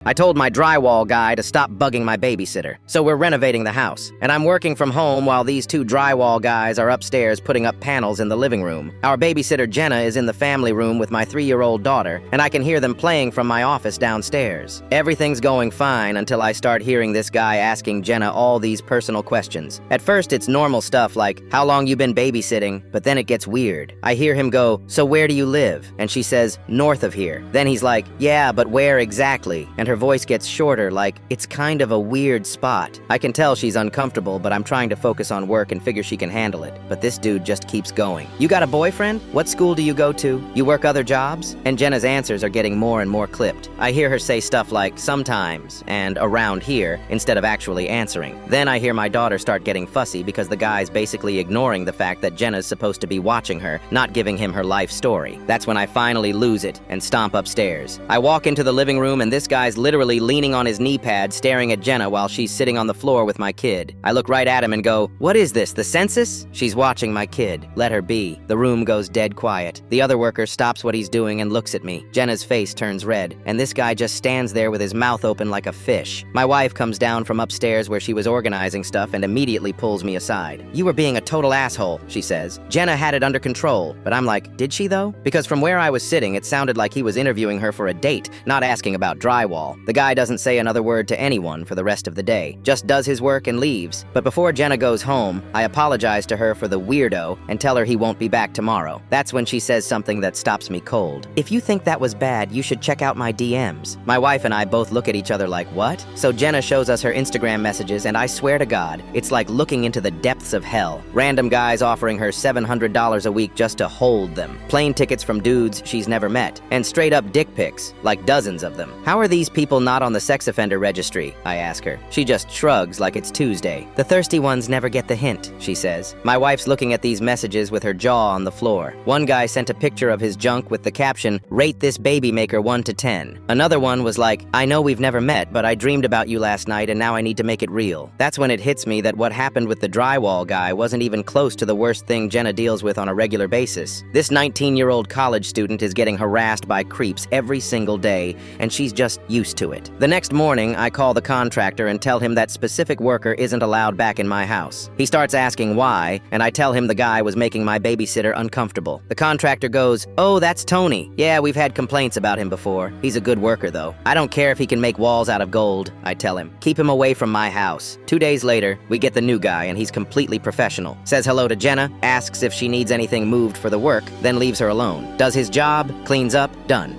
I told my drywall guy to stop bugging my babysitter, so we're renovating the house. And I'm working from home while these two drywall guys are upstairs putting up panels in the living room. Our babysitter Jenna is in the family room with my 3-year-old daughter, and I can hear them playing from my office downstairs. Everything's going fine until I start hearing this guy asking Jenna all these personal questions. At first, it's normal stuff like, how long you been babysitting? But then it gets weird. I hear him go, so where do you live? And she says, north of here. Then he's like, yeah, but where exactly? And her voice gets shorter, like, it's kind of a weird spot. I can tell she's uncomfortable, but I'm trying to focus on work and figure she can handle it. But this dude just keeps going. You got a boyfriend? What school do you go to? You work other jobs? And Jenna's answers are getting more and more clipped. I hear her say stuff like, sometimes, and around here, instead of actually answering. Then I hear my daughter start getting fussy because the guy's basically ignoring the fact that Jenna's supposed to be watching her, not giving him her life story. That's when I finally lose it and stomp upstairs. I walk into the living room and this guy's literally leaning on his knee pad staring at Jenna while she's sitting on the floor with my kid. I look right at him and go, what is this, the census? She's watching my kid. Let her be. The room goes dead quiet. The other worker stops what he's doing and looks at me. Jenna's face turns red, and this guy just stands there with his mouth open like a fish. My wife comes down from upstairs where she was organizing stuff and immediately pulls me aside. You were being a total asshole, she says. Jenna had it under control, but I'm like, did she though? Because from where I was sitting, it sounded like he was interviewing her for a date, not asking about drywall. The guy doesn't say another word to anyone for the rest of the day, just does his work and leaves. But before Jenna goes home, I apologize to her for the weirdo and tell her he won't be back tomorrow. That's when she says something that stops me cold. If you think that was bad, you should check out my DMs. My wife and I both look at each other like, what? So Jenna shows us her Instagram messages, and I swear to God, it's like looking into the depths of hell. Random guys offering her $700 a week just to hold them. Plane tickets from dudes she's never met. And straight up dick pics, like dozens of them. How are these people not on the sex offender registry? I ask her. She just shrugs like it's Tuesday. The thirsty ones never get the hint, she says. My wife's looking at these messages with her jaw on the floor. One guy sent a picture of his junk with the caption, rate this baby maker 1 to 10. Another one was like, I know we've never met, but I dreamed about you last night and now I need to make it real. That's when it hits me that what happened with the drywall guy wasn't even close to the worst thing Jenna deals with on a regular basis. This 19-year-old college student is getting harassed by creeps every single day, and she's just used to it. The next morning, I call the contractor and tell him that specific worker isn't allowed back in my house. He starts asking why, and I tell him the guy was making my babysitter uncomfortable. The contractor goes, oh, that's Tony. Yeah, we've had complaints about him before. He's a good worker, though. I don't care if he can make walls out of gold, I tell him. Keep him away from my house. 2 days later, we get the new guy, and he's completely professional. Says hello to Jenna, asks if she needs anything moved for the work, then leaves her alone. Does his job, cleans up, done.